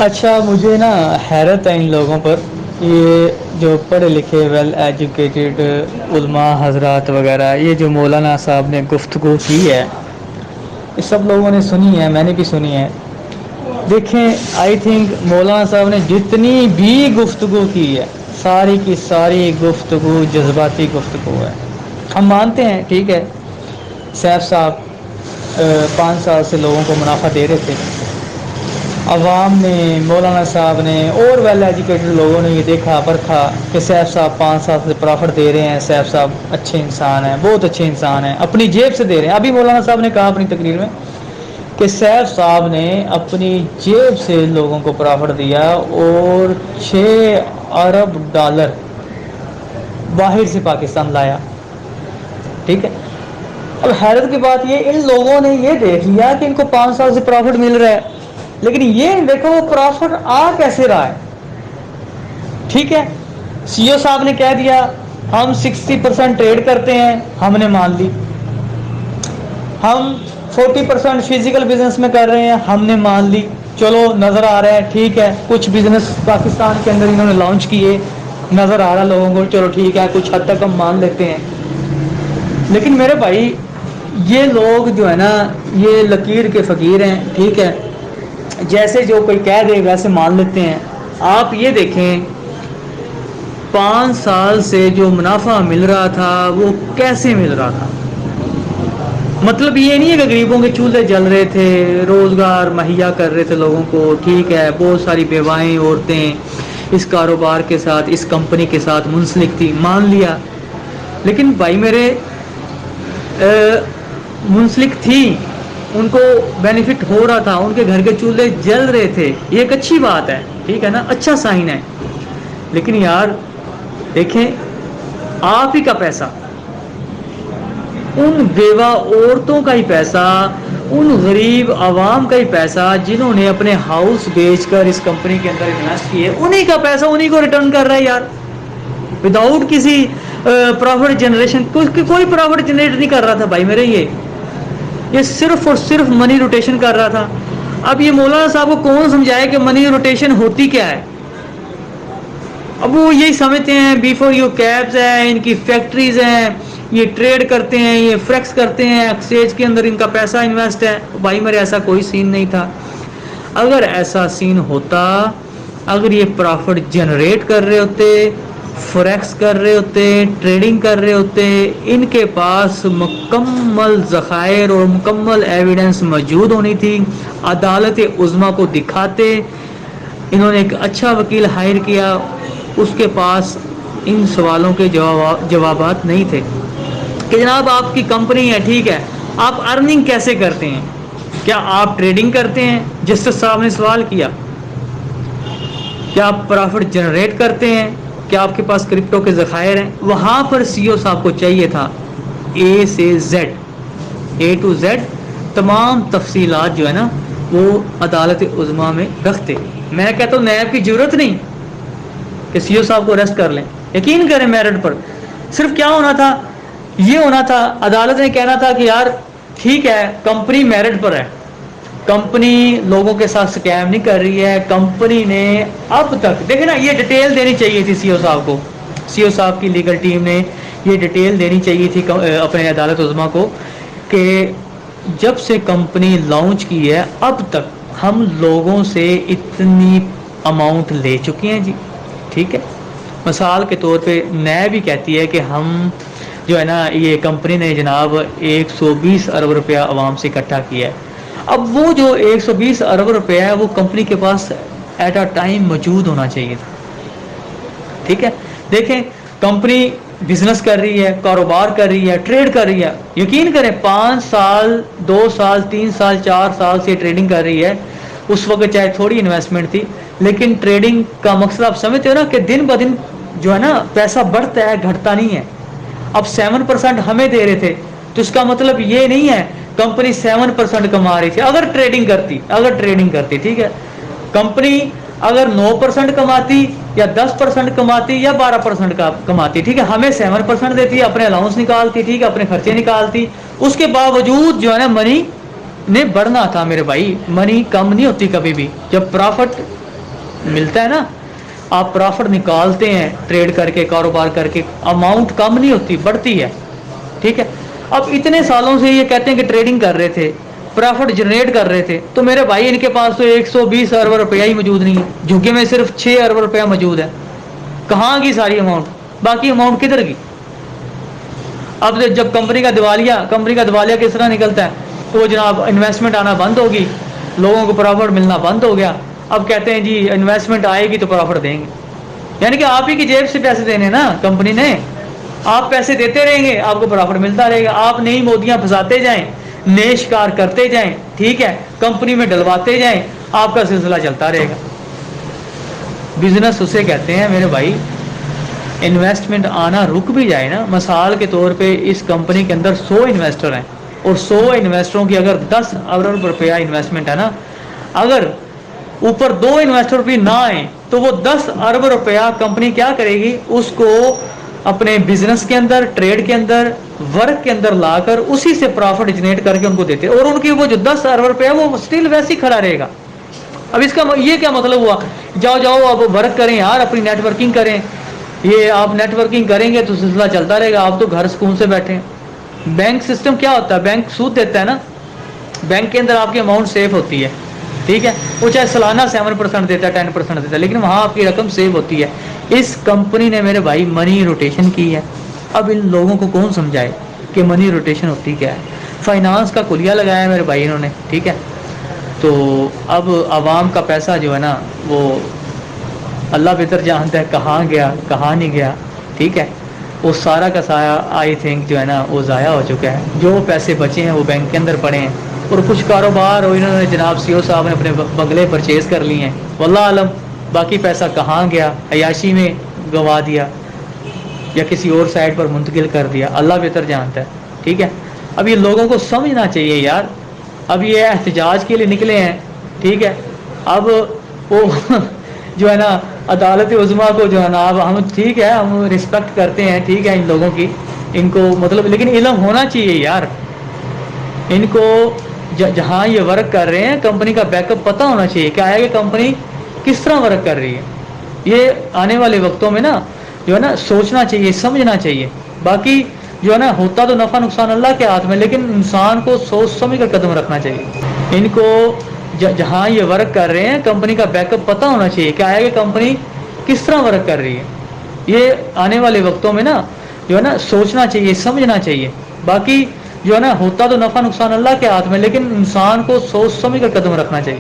اچھا مجھے نا حیرت ہے ان لوگوں پر، یہ جو پڑھے لکھے ویل ایجوکیٹڈ علماء حضرات وغیرہ، یہ جو مولانا صاحب نے گفتگو کی ہے یہ سب لوگوں نے سنی ہے، میں نے بھی سنی ہے۔ دیکھیں آئی تھنک مولانا صاحب نے جتنی بھی گفتگو کی ہے ساری کی ساری گفتگو جذباتی گفتگو ہے۔ ہم مانتے ہیں ٹھیک ہے، سیف صاحب 5 سال سے لوگوں کو منافع دے رہے تھے، عوام نے، مولانا صاحب نے اور ویل ایجوکیٹڈ لوگوں نے یہ دیکھا پرکھا کہ سیف صاحب 5 سال سے پرافٹ دے رہے ہیں، سیف صاحب اچھے انسان ہیں، بہت اچھے انسان ہیں، اپنی جیب سے دے رہے ہیں۔ ابھی مولانا صاحب نے کہا اپنی تقریر میں کہ سیف صاحب نے اپنی جیب سے لوگوں کو پرافٹ دیا اور 6 ارب ڈالر باہر سے پاکستان لایا، ٹھیک ہے۔ اب حیرت کی بات یہ، ان لوگوں نے یہ دیکھ لیا کہ ان کو 5 سال سے پرافٹ مل رہا ہے، لیکن یہ دیکھو وہ پرافٹ آ کیسے رہا ہے، ٹھیک ہے۔ سی او صاحب نے کہہ دیا ہم 60% ٹریڈ کرتے ہیں، ہم نے مان لی۔ ہم 40% فزیکل بزنس میں کر رہے ہیں، ہم نے مان لی، چلو نظر آ رہا ہے ٹھیک ہے۔ کچھ بزنس پاکستان کے اندر انہوں نے لانچ کیے، نظر آ رہا لوگوں کو، چلو ٹھیک ہے کچھ حد تک ہم مان لیتے ہیں۔ لیکن میرے بھائی یہ لوگ جو ہے نا یہ لکیر کے فقیر ہیں، ٹھیک ہے، جیسے جو کوئی کہہ دے ویسے مان لیتے ہیں۔ آپ یہ دیکھیں 5 سال سے جو منافع مل رہا تھا وہ کیسے مل رہا تھا؟ مطلب یہ نہیں ہے کہ غریبوں کے چولہے جل رہے تھے، روزگار مہیا کر رہے تھے لوگوں کو، ٹھیک ہے، بہت ساری بیوائیں عورتیں اس کاروبار کے ساتھ اس کمپنی کے ساتھ منسلک تھی، مان لیا۔ لیکن بھائی میرے منسلک تھی، ان کو بینیفٹ ہو رہا تھا، ان کے گھر کے چولہے جل رہے تھے، یہ ایک اچھی بات ہے، ٹھیک ہے نا، اچھا سائن ہے۔ لیکن یار دیکھیں آپ ہی کا پیسہ، ان بیوہ عورتوں کا ہی پیسہ، ان غریب عوام کا ہی پیسہ جنہوں نے اپنے ہاؤس بیچ کر اس کمپنی کے اندر انویسٹ کیے، انہی کا پیسہ انہی کو ریٹرن کر رہا ہے یار، وداؤٹ کسی پروفٹ جنریشن۔ کوئی پروفٹ جنریٹ نہیں کر رہا تھا بھائی میرے، یہ صرف اور صرف منی روٹیشن کر رہا تھا۔ اب یہ مولانا صاحب کو کون سمجھائے کہ منی روٹیشن ہوتی کیا ہے؟ اب وہ یہی سمجھتے ہیں بیفور یو کیبز ہیں، ان کی فیکٹریز ہیں، یہ ٹریڈ کرتے ہیں، یہ فریکس کرتے ہیں ایکسچینج کے اندر، ان کا پیسہ انویسٹ ہے۔ بھائی میرے ایسا کوئی سین نہیں تھا۔ اگر ایسا سین ہوتا، اگر یہ پرافٹ جنریٹ کر رہے ہوتے، فریکس کر رہے ہوتے، ٹریڈنگ کر رہے ہوتے، ان کے پاس مکمل ذخائر اور مکمل ایویڈنس موجود ہونی تھی، عدالت عظمیٰ کو دکھاتے۔ انہوں نے ایک اچھا وکیل ہائر کیا، اس کے پاس ان سوالوں کے جوابات نہیں تھے کہ جناب آپ کی کمپنی ہے، ٹھیک ہے، آپ ارننگ کیسے کرتے ہیں؟ کیا آپ ٹریڈنگ کرتے ہیں؟ جسٹس صاحب نے سوال کیا، کیا آپ پرافٹ جنریٹ کرتے ہیں؟ کیا آپ کے پاس کرپٹو کے ذخائر ہیں؟ وہاں پر سی او صاحب کو چاہیے تھا اے سے زیڈ، اے ٹو زیڈ تمام تفصیلات جو ہے نا وہ عدالت عظمیٰ میں رکھتے۔ میں کہتا ہوں نیب کی ضرورت نہیں کہ سی او صاحب کو اریسٹ کر لیں، یقین کریں میرٹ پر۔ صرف کیا ہونا تھا، یہ ہونا تھا عدالت نے کہنا تھا کہ یار ٹھیک ہے کمپنی میرٹ پر ہے، کمپنی لوگوں کے ساتھ سکیم نہیں کر رہی ہے، کمپنی نے اب تک دیکھیں نا، یہ ڈیٹیل دینی چاہیے تھی سی او صاحب کو، سی او صاحب کی لیگل ٹیم نے یہ ڈیٹیل دینی چاہیے تھی اپنے عدالت عظمیٰ کو کہ جب سے کمپنی لانچ کی ہے اب تک ہم لوگوں سے اتنی اماؤنٹ لے چکے ہیں جی، ٹھیک ہے۔ مثال کے طور پہ نیب بھی کہتی ہے کہ ہم جو ہے نا یہ کمپنی نے جناب 120 ارب روپیہ عوام سے اکٹھا کیا ہے۔ اب وہ جو 120 ارب روپیہ ہے وہ کمپنی کے پاس ایٹ اے ٹائم موجود ہونا چاہیے تھا، ٹھیک ہے۔ دیکھیں کمپنی بزنس کر رہی ہے، کاروبار کر رہی ہے، ٹریڈ کر رہی ہے، یقین کریں 5 سال 2 سال 3 سال 4 سال سے ٹریڈنگ کر رہی ہے۔ اس وقت چاہے تھوڑی انویسٹمنٹ تھی، لیکن ٹریڈنگ کا مقصد آپ سمجھتے ہو نا کہ دن بدن جو ہے نا پیسہ بڑھتا ہے، گھٹتا نہیں ہے۔ اب 7% ہمیں دے رہے تھے تو اس کا مطلب یہ نہیں ہے کمپنی 7% کما رہی تھی اگر ٹریڈنگ کرتی ٹھیک ہے۔ کمپنی اگر 9% کماتی یا 10% کماتی یا 12% کا کماتی، ٹھیک ہے، ہمیں 7% دیتی، اپنے الاؤنس نکالتی، ٹھیک ہے، اپنے خرچے نکالتی، اس کے باوجود جو ہے نا منی نے بڑھنا تھا میرے بھائی، منی کم نہیں ہوتی کبھی بھی۔ جب پرافٹ ملتا ہے نا, آپ پروفٹ نکالتے ہیں ٹریڈ کر کے, کاروبار کر کے, اماؤنٹ کم نہیں ہوتی, بڑھتی ہے. ٹھیک ہے, اب اتنے سالوں سے یہ کہتے ہیں کہ ٹریڈنگ کر رہے تھے, پروفٹ جنریٹ کر رہے تھے, تو میرے بھائی ان کے پاس تو 120 ارب روپیہ ہی موجود نہیں ہے, جھگے میں صرف 6 ارب روپیہ موجود ہے. کہاں کی ساری اماؤنٹ, باقی اماؤنٹ کدھر کی؟ اب جب کمپنی کا دیوالیہ کس طرح نکلتا ہے, تو جناب انویسٹمنٹ آنا بند ہوگی, لوگوں کو پروفٹ ملنا بند ہو گیا. اب کہتے ہیں جی انویسٹمنٹ آئے گی تو پروفٹ دیں گے, یعنی کہ آپ ہی کی جیب سے پیسے دینے نا کمپنی نے, آپ پیسے دیتے رہیں گے, آپ کو پروفٹ ملتا رہے گا. آپ نئی موتیاں پھنساتے جائیں, نئے شکار کرتے جائیں, ٹھیک ہے, کمپنی میں ڈلواتے جائیں, آپ کا سلسلہ چلتا رہے گا. بزنس اسے کہتے ہیں میرے بھائی, انویسٹمنٹ آنا رک بھی جائے نا. مثال کے طور پہ اس کمپنی کے اندر 100 انویسٹر ہیں, اور 100 انویسٹروں کی اگر 10 ارب روپیہ انویسٹمنٹ ہے نا, اگر اوپر 2 انویسٹر بھی نہ آئیں تو وہ 10 ارب روپیہ کمپنی کیا کرے گی, اس کو اپنے بزنس کے اندر, ٹریڈ کے اندر, ورک کے اندر لا کر اسی سے پروفٹ جنریٹ کر کے ان کو دیتے, اور ان کی وہ جو 10 ارب روپیہ وہ اسٹل ویسے ہی کھڑا رہے گا. اب اس کا یہ کیا مطلب ہوا, جاؤ اب ورک کریں یار, اپنی نیٹ ورکنگ کریں. یہ آپ نیٹ ورکنگ کریں گے تو سلسلہ چلتا رہے گا, آپ تو گھر سکون سے بیٹھے ہیں. بینک سسٹم کیا ہوتا ہے, بینک سود دیتا ہے نا, بینک کے اندر آپ کی اماؤنٹ سیف ہوتی ہے. ٹھیک ہے, وہ چاہے سالانہ 7% دیتا ہے, 10% دیتا ہے, لیکن وہاں آپ کی رقم سیو ہوتی ہے. اس کمپنی نے میرے بھائی منی روٹیشن کی ہے. اب ان لوگوں کو کون سمجھائے کہ منی روٹیشن ہوتی کیا ہے. فائنانس کا کلیہ لگایا ہے میرے بھائی انہوں نے. ٹھیک ہے, تو اب عوام کا پیسہ جو ہے نا, وہ اللہ بہتر جانتا ہے کہاں گیا کہاں نہیں گیا. ٹھیک ہے, وہ سارا کا سارا آئی تھنک جو ہے نا وہ ضائع ہو چکا ہے. جو پیسے بچے ہیں وہ بینک کے اندر پڑے ہیں, اور کچھ کاروبار انہوں نے جناب سی او صاحب نے اپنے بنگلے پرچیز کر لیے ہیں, واللہ عالم باقی پیسہ کہاں گیا, عیاشی میں گوا دیا یا کسی اور سائٹ پر منتقل کر دیا, اللہ بہتر جانتا ہے. ٹھیک ہے, اب یہ لوگوں کو سمجھنا چاہیے یار. اب یہ احتجاج کے لیے نکلے ہیں, ٹھیک ہے, اب وہ جو ہے نا عدالت عظمیٰ کو جو ہے نا, اب ہم ٹھیک ہے ہم رسپیکٹ کرتے ہیں, ٹھیک ہے, ان لوگوں کی, ان کو مطلب, لیکن علم ہونا چاہیے یار. ان کو جہاں یہ ورک کر رہے ہیں کمپنی کا بیک اپ پتہ ہونا چاہیے, کیا ہے کہ کمپنی کس طرح ورک کر رہی ہے. یہ آنے والے وقتوں میں نا جو ہے نا سوچنا چاہیے, سمجھنا چاہیے. باقی جو ہے نا ہوتا تو نفع نقصان اللہ کے ہاتھ میں, لیکن انسان کو سوچ سمجھ کر قدم رکھنا چاہیے. ان کو جہاں یہ ورک کر رہے ہیں کمپنی کا بیک اپ پتہ ہونا چاہیے, کیا ہے کہ کمپنی کس طرح ورک کر رہی ہے. یہ آنے والے وقتوں میں نا جو ہے نا سوچنا چاہیے, سمجھنا چاہیے. باقی جو ہے نا ہوتا تو نفع نقصان اللہ کے ہاتھ میں, لیکن انسان کو سوچ سمجھ کر قدم رکھنا چاہیے.